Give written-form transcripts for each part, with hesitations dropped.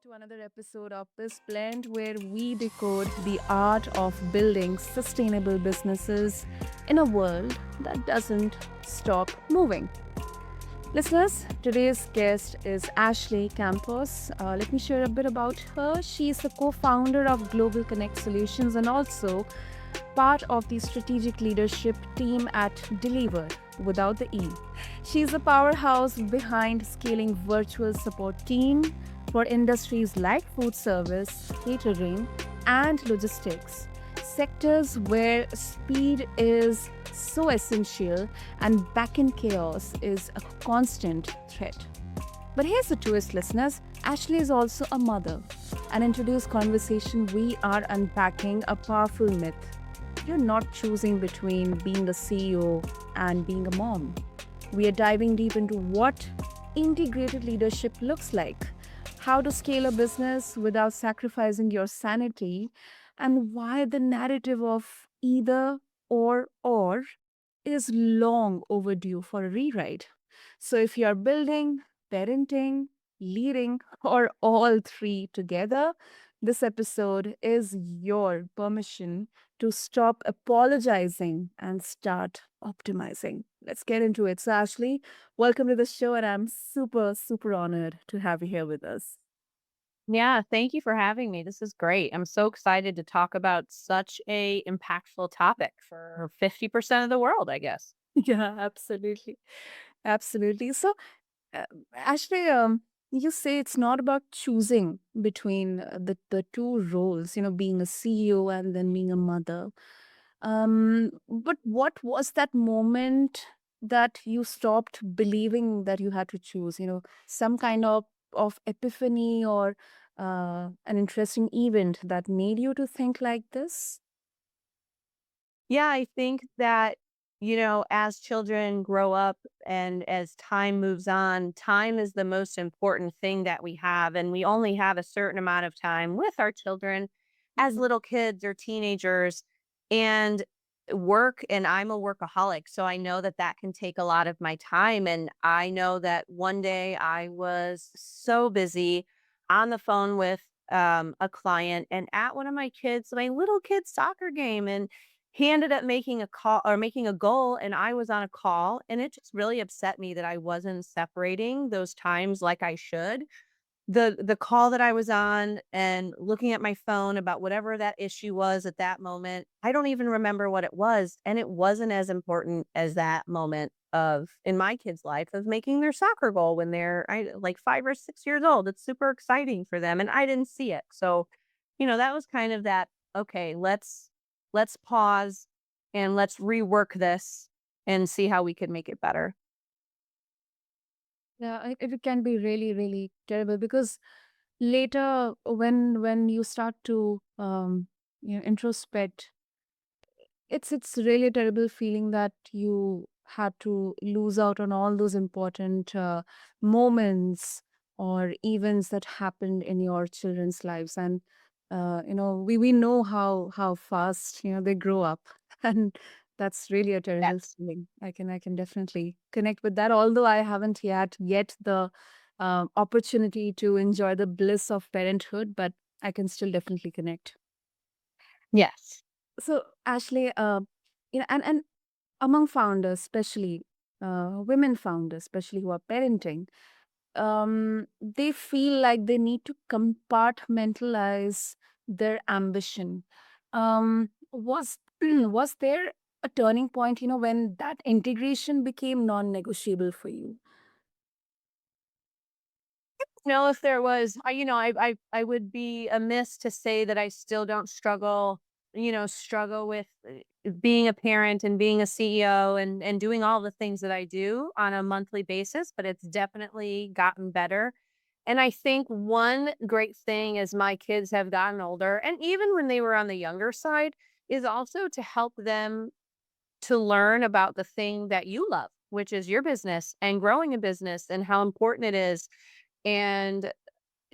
to another episode of this blend where we decode the art of building sustainable businesses in a world that doesn't stop moving. Listeners, today's guest is Ashley Campos. Let me share a bit about her. She is the co founder of Global Connect Solutions and also part of the strategic leadership team at Deliver without the E. She's a powerhouse behind scaling virtual support team for industries like food service, catering, and logistics, sectors where speed is so essential and backend chaos is a constant threat. But here's the twist, listeners. Ashley is also a mother. And in today's conversation, we are unpacking a powerful myth. You're not choosing between being a CEO and being a mom. We are diving deep into what integrated leadership looks like, how to scale a business without sacrificing your sanity, and why the narrative of either or is long overdue for a rewrite. So if you are building, parenting, leading, or all three together, this episode is your permission to stop apologizing and start optimizing. Let's get into it. So, Ashley, welcome to the show, and I'm super honored to have you here with us. Yeah, thank you for having me. This is great. I'm so excited to talk about such a impactful topic for 50% of the world, I guess. Yeah, absolutely. Absolutely. So, uh, Ashley, you say it's not about choosing between the two roles, being a CEO and then being a mother. But what was that moment that you stopped believing that you had to choose? Some kind of epiphany or an interesting event that made you to think like this? Yeah, I think that, as children grow up and as time moves on, time is the most important thing that we have. And we only have a certain amount of time with our children as Mhm. little kids or teenagers. And and I'm a workaholic. So I know that that can take a lot of my time. And I know that one day I was so busy on the phone with a client and at one of my little kid's soccer game. And he ended up making a call or making a goal, and I was on a call, and it just really upset me that I wasn't separating those times like I should. The call that I was on and looking at my phone about whatever that issue was at that moment, I don't even remember what it was, and it wasn't as important as that moment of in my kid's life of making their soccer goal when like 5 or 6 years old. It's super exciting for them, and I didn't see it. So, that was kind of that, okay, let's pause and let's rework this and see how we could make it better. Yeah, it can be really terrible because later when you start to introspect, it's really a terrible feeling that you had to lose out on all those important moments or events that happened in your children's lives. And we know how fast they grow up and that's really a terrible Yes. feeling. I can definitely connect with that, although I haven't yet the opportunity to enjoy the bliss of parenthood, but I can still definitely connect. Yes. So, Ashley, and among founders, especially women founders, especially who are parenting, they feel like they need to compartmentalize their ambition. Was was there a turning point, when that integration became non-negotiable for you? Know if there was I would be amiss to say that I still don't struggle with being a parent and being a CEO and doing all the things that I do on a monthly basis, but it's definitely gotten better. And I think one great thing as my kids have gotten older, and even when they were on the younger side, is also to help them to learn about the thing that you love, which is your business and growing a business and how important it is. And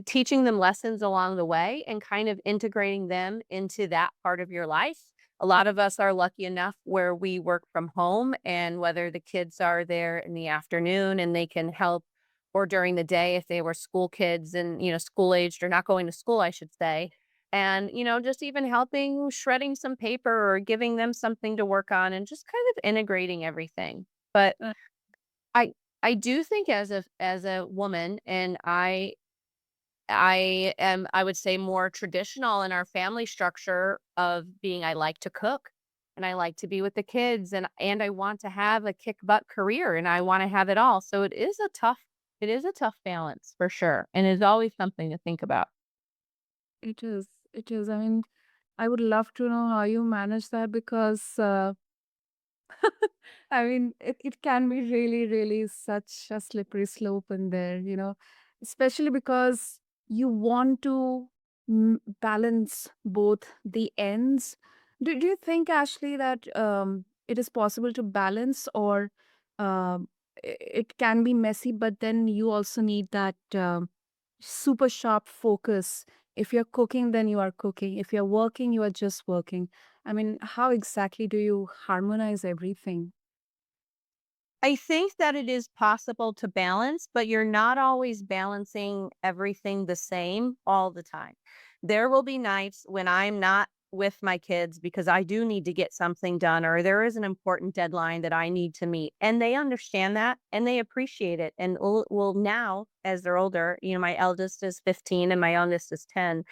teaching them lessons along the way and kind of integrating them into that part of your life. A lot of us are lucky enough where we work from home, and whether the kids are there in the afternoon and they can help or during the day if they were school kids and, school aged or not going to school, I should say. And, just even helping shredding some paper or giving them something to work on and just kind of integrating everything. But Uh, I I do think as a woman, and I am, I would say, more traditional in our family structure of being I like to cook and I like to be with the kids and I want to have a kick butt career and I want to have it all. So it is a tough balance for sure. And it's always something to think about. it is. It is. I mean, I would love to know how you manage that because I mean, it can be really, really such a slippery slope in there, especially because you want to balance both the ends. Do you think, Ashley, that it is possible to balance, or it can be messy, but then you also need that super sharp focus? If you're cooking, then you are cooking. If you're working, you are just working. I mean, how exactly do you harmonize everything? I think that it is possible to balance, but you're not always balancing everything the same all the time. There will be nights when I'm not with my kids because I do need to get something done or there is an important deadline that I need to meet. And they understand that and they appreciate it. And will now, as they're older, my eldest is 15 and my youngest is 10.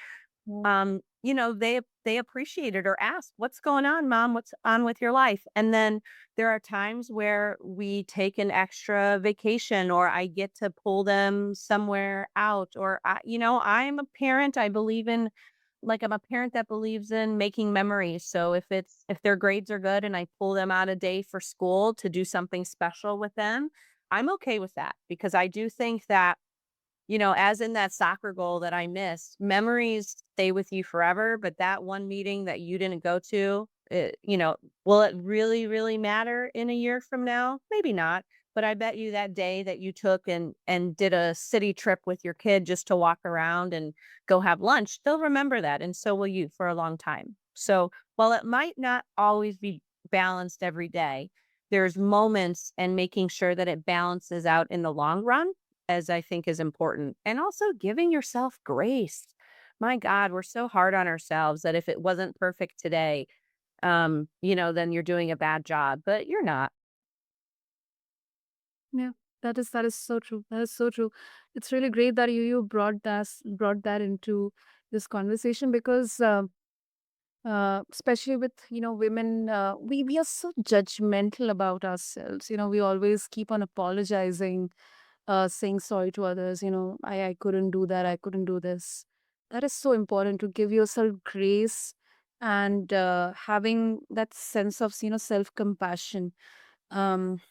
They appreciate it or ask, "What's going on, mom? What's on with your life?" And then there are times where we take an extra vacation or I get to pull them somewhere out or I'm a parent, I believe in like I'm a parent that believes in making memories. So if their grades are good and I pull them out a day for school to do something special with them, I'm okay with that because I do think that as in that soccer goal that I missed, memories stay with you forever, but that one meeting that you didn't go to, will it really, really matter in a year from now? Maybe not. But I bet you that day that you took and did a city trip with your kid just to walk around and go have lunch, they'll remember that. And so will you for a long time. So while it might not always be balanced every day, there's moments and making sure that it balances out in the long run as I think is important. And also giving yourself grace. My God, we're so hard on ourselves that if it wasn't perfect today, then you're doing a bad job, but you're not. Yeah, that is so true. That is so true. It's really great that you brought that into this conversation because especially with women, we are so judgmental about ourselves. We always keep on apologizing, saying sorry to others. I couldn't do that. I couldn't do this. That is so important to give yourself grace and having that sense of self compassion. Um,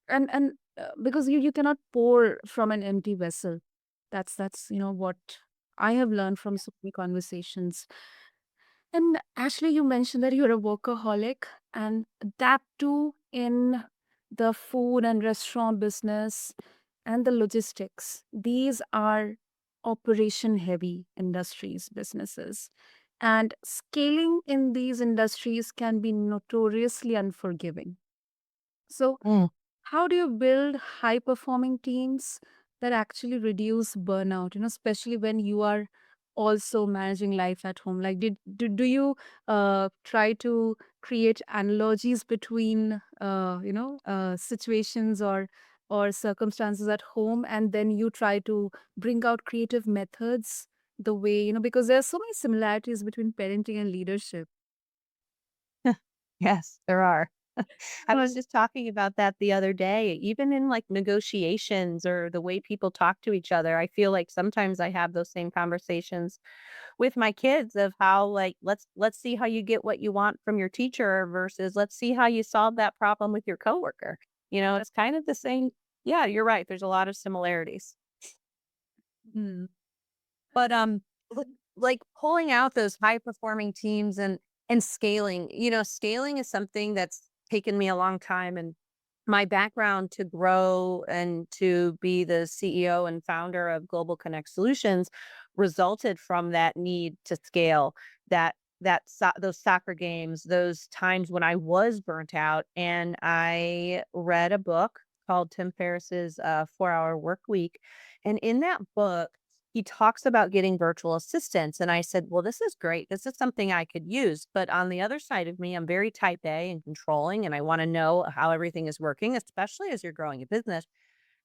and because you cannot pour from an empty vessel. That's what I have learned from so many conversations. And Ashley, you mentioned that you're a workaholic, and that too in the food and restaurant business and the logistics. These are operation heavy industries, businesses. And scaling in these industries can be notoriously unforgiving. So, Mm. how do you build high performing teams that actually reduce burnout, especially when you are also managing life at home? Like, do you try to create analogies between, situations or circumstances at home, and then you try to bring out creative methods the way, because there are so many similarities between parenting and leadership. Yes, there are. I was just talking about that the other day. Even in like negotiations or the way people talk to each other, I feel like sometimes I have those same conversations with my kids of how like let's see how you get what you want from your teacher versus let's see how you solve that problem with your coworker. It's kind of the same. Yeah, you're right. There's a lot of similarities. Mm. But like pulling out those high performing teams and scaling, scaling is something that's taken me a long time and my background to grow and to be the CEO and founder of Global Connect Solutions resulted from that need to scale those soccer games, those times when I was burnt out and I read a book called Tim Ferriss's 4 Hour Work Week. And in that book, he talks about getting virtual assistants. And I said, well, this is great. This is something I could use. But on the other side of me, I'm very type A and controlling, and I want to know how everything is working, especially as you're growing a business,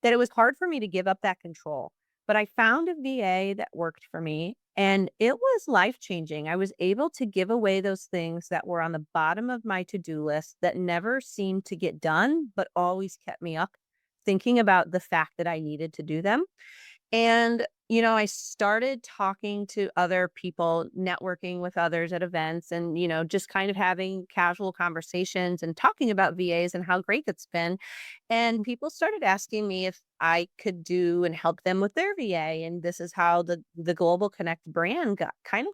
that it was hard for me to give up that control. But I found a VA that worked for me, and it was life changing. I was able to give away those things that were on the bottom of my to do list that never seemed to get done, but always kept me up thinking about the fact that I needed to do them. And, I started talking to other people, networking with others at events and, just kind of having casual conversations and talking about VAs and how great it's been. And people started asking me if I could do and help them with their VA. And this is how the Global Connect brand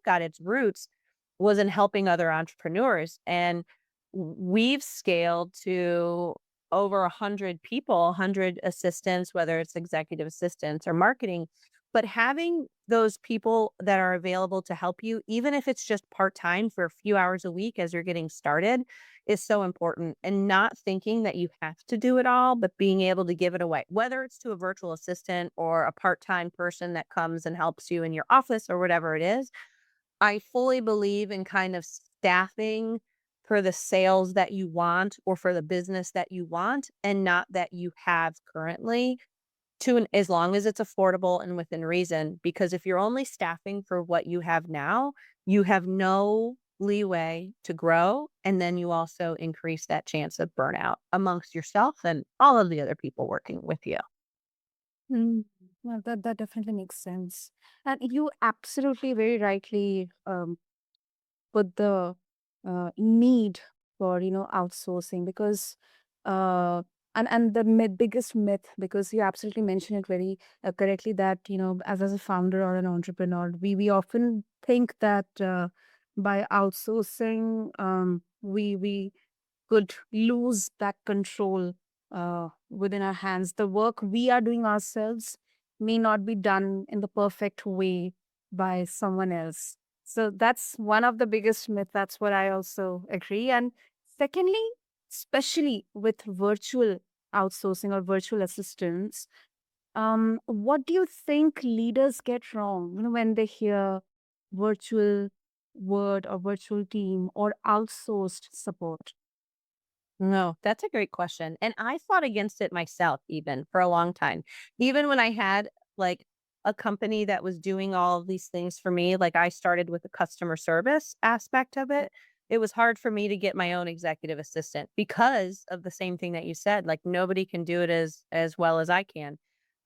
got its roots, was in helping other entrepreneurs. And we've scaled to over 100 people, 100 assistants, whether it's executive assistants or marketing. But having those people that are available to help you, even if it's just part time for a few hours a week as you're getting started, is so important. And not thinking that you have to do it all, but being able to give it away, whether it's to a virtual assistant or a part time person that comes and helps you in your office or whatever it is. I fully believe in kind of staffing for the sales that you want or for the business that you want and not that you have currently, as long as it's affordable and within reason. Because if you're only staffing for what you have now, you have no leeway to grow. And then you also increase that chance of burnout amongst yourself and all of the other people working with you. Mm. Well, that definitely makes sense. And you absolutely very rightly put the need for outsourcing because uh and the biggest myth, because you absolutely mentioned it very correctly, that as a founder or an entrepreneur, we often think that by outsourcing we could lose that control within our hands. The work we are doing ourselves may not be done in the perfect way by someone else. So that's one of the biggest myths. That's what I also agree. And secondly, especially with virtual outsourcing or virtual assistants, what do you think leaders get wrong, when they hear virtual word or virtual team or outsourced support? No, that's a great question. And I fought against it myself even for a long time. Even when I had like a company that was doing all of these things for me, like I started with the customer service aspect of it. It was hard for me to get my own executive assistant because of the same thing that you said. Like nobody can do it as well as I can.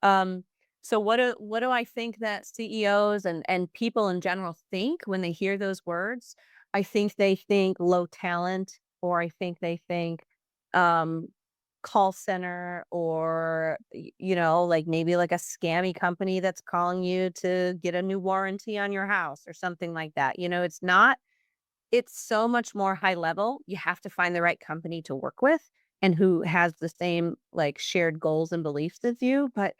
Um, so what do I think that CEOs and people in general think when they hear those words? I think they think low talent, or I think they think um, call center, or like maybe like a scammy company that's calling you to get a new warranty on your house or something like that. It's not, it's so much more high level. You have to find the right company to work with and who has the same like shared goals and beliefs as you. But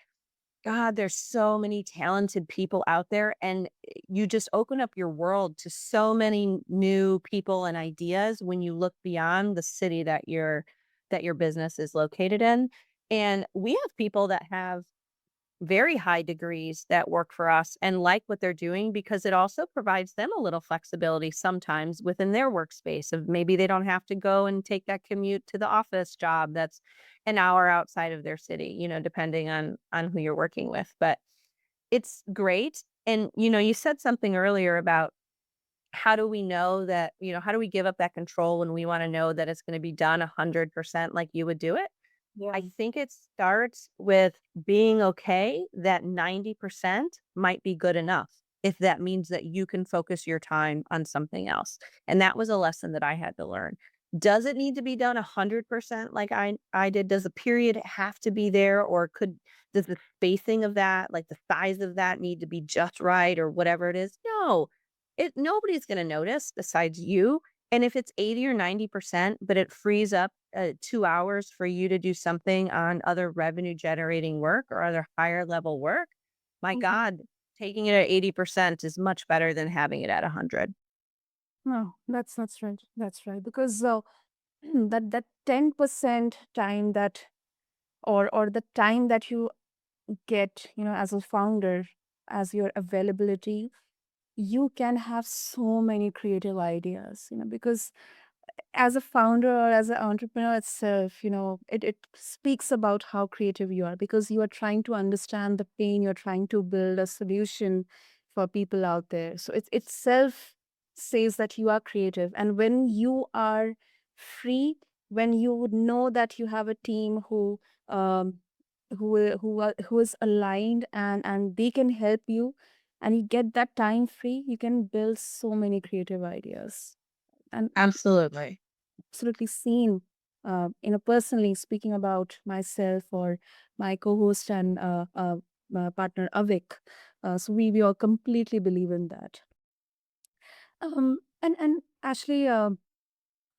God, there's so many talented people out there, and you just open up your world to so many new people and ideas when you look beyond the city that your business is located in. And we have people that have very high degrees that work for us and like what they're doing because it also provides them a little flexibility sometimes within their workspace of maybe they don't have to go and take that commute to the office job that's an hour outside of their city, depending on who you're working with. But it's great. And you said something earlier about how do we give up that control when we want to know that it's going to be done 100% like you would do it? Yeah. I think it starts with being okay that 90% might be good enough if that means that you can focus your time on something else. And that was a lesson that I had to learn. Does it need to be done 100% like I did? Does the period have to be there, or does the spacing of that, like the size of that, need to be just right or whatever it is? No. Nobody's going to notice besides you. And if it's 80 or 90%, but it frees up 2 hours for you to do something on other revenue generating work or other higher level work, my Mhm. God, taking it at 80% is much better than having it at 100. No, that's right. That's right. Because that 10% time that or the time that you get, as a founder, as your availability, you can have so many creative ideas, because as a founder or as an entrepreneur itself, it speaks about how creative you are, because you are trying to understand the pain, you're trying to build a solution for people out there. So it itself says that you are creative. And when you are free, when you know that you have a team um, who is aligned, and they can help you, and you get that time free, you can build so many creative ideas. And Absolutely. absolutely seen, personally speaking about myself or my co-host and partner Avik. So we all completely believe in that. And actually,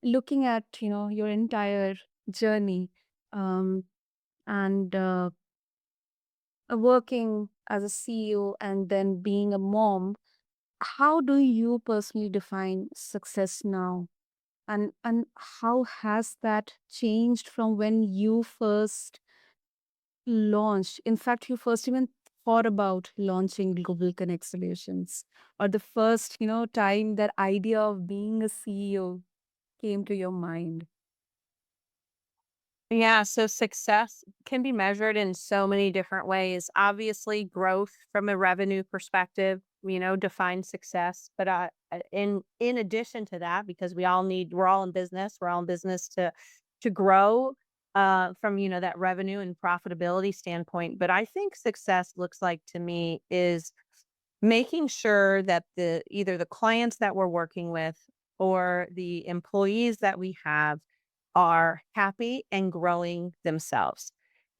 looking at your entire journey, um, and working as a CEO and then being a mom, how do you personally define success now? And how has that changed from when you first launched? In fact, you first even thought about launching Global Connect Solutions, or the first, time that idea of being a CEO came to your mind. Yeah, so success can be measured in so many different ways. Obviously, growth from a revenue perspective, defines success. But in addition to that, because we're all in business, we're all in business to grow from that revenue and profitability standpoint. But I think success looks like to me is making sure that the either the clients that we're working with or the employees that we have are happy and growing themselves.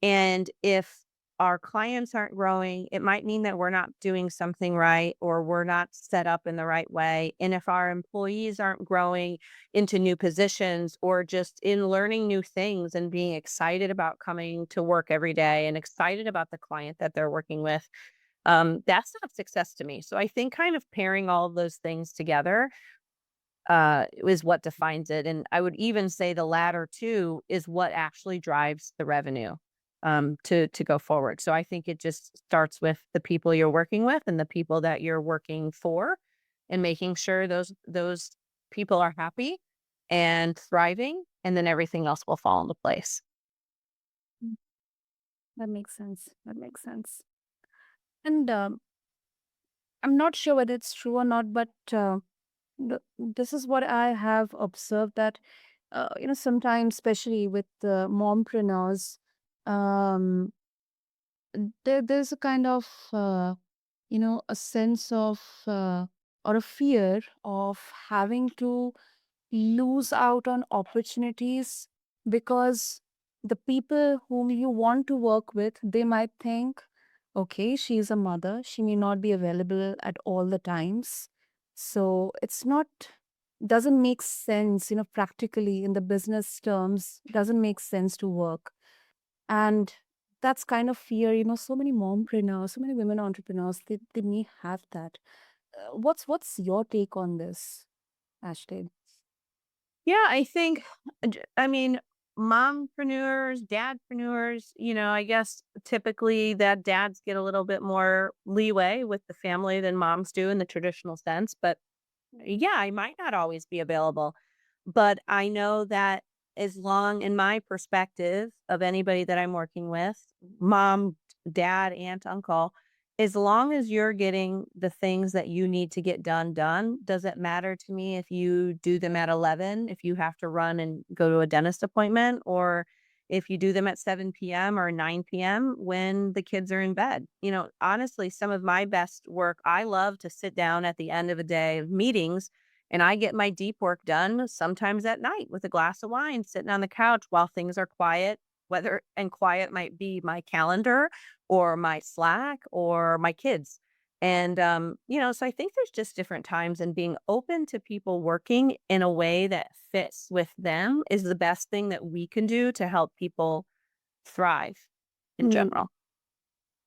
And if our clients aren't growing, it might mean that we're not doing something right or we're not set up in the right way. And if our employees aren't growing into new positions or just in learning new things and being excited about coming to work every day and excited about the client that they're working with, that's not success to me. So I think kind of pairing all of those things together is what defines it. And I would even say the latter two is what actually drives the revenue to go forward. So I think it just starts with the people you're working with and the people that you're working for, and making sure those people are happy and thriving, and then everything else will fall into place. Mm, that makes sense. That makes sense. And I'm not sure whether it's true or not, but this is what I have observed, that sometimes, especially with mompreneurs, um, there's a kind of a sense of or a fear of having to lose out on opportunities, because the people whom you want to work with, they might think, okay, she's a mother, she may not be available at all the times, so it's not, doesn't make sense, practically in the business terms, doesn't make sense to work. And that's kind of fear, so many mompreneurs, so many women entrepreneurs, they may have that. What's your take on this, Ashley? Yeah, I think, I mean, mompreneurs, dadpreneurs, I guess typically that dads get a little bit more leeway with the family than moms do in the traditional sense. But yeah, I might not always be available, but I know that as long in my perspective of anybody that I'm working with, mom, dad, aunt, uncle, as long as you're getting the things that you need to get done, doesn't matter to me if you do them at 11, if you have to run and go to a dentist appointment, or if you do them at 7 p.m. or 9 p.m. when the kids are in bed. Honestly, some of my best work, I love to sit down at the end of a day of meetings and I get my deep work done sometimes at night with a glass of wine, sitting on the couch while things are quiet. Whether and quiet might be my calendar or my Slack or my kids. And, so I think there's just different times, and being open to people working in a way that fits with them is the best thing that we can do to help people thrive in Hmm. general.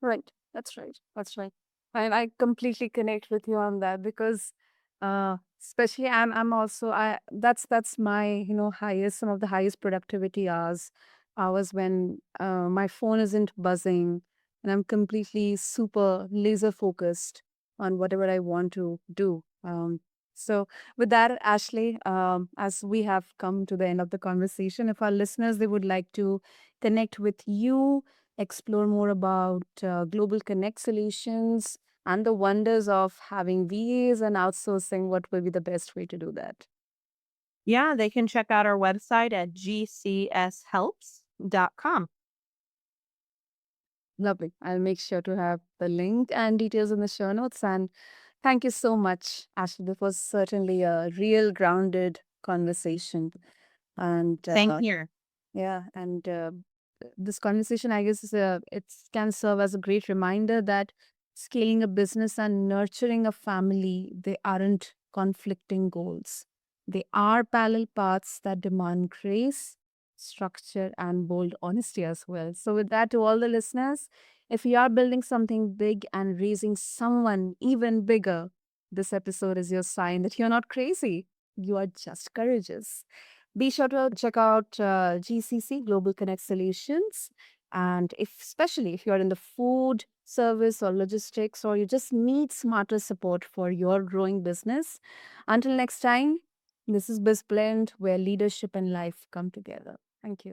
Right. That's right. That's right. And I completely connect with you on that, because especially I'm also, I that's my, highest, some of the highest productivity hours hours when my phone isn't buzzing and I'm completely super laser focused on whatever I want to do. So, with that, Ashley, as we have come to the end of the conversation, if our listeners they would like to connect with you, explore more about global connect solutions and the wonders of having VAs and outsourcing, what will be the best way to do that? Yeah, they can check out our website at gcshelps.com. Lovely. I'll make sure to have the link and details in the show notes. And thank you so much, Ashley. This was certainly a real grounded conversation. And Same here. yeah, and this conversation, I guess, it can serve as a great reminder that scaling a business and nurturing a family, they aren't conflicting goals. They are parallel paths that demand grace, structure, and bold honesty as well. So, with that, to all the listeners, if you are building something big and raising someone even bigger, this episode is your sign that you're not crazy. You are just courageous. Be sure to check out GCC Global Connect Solutions. And especially if you're in the food, service, or logistics, or you just need smarter support for your growing business. Until next time, this is Biz Blend, where leadership and life come together. Thank you.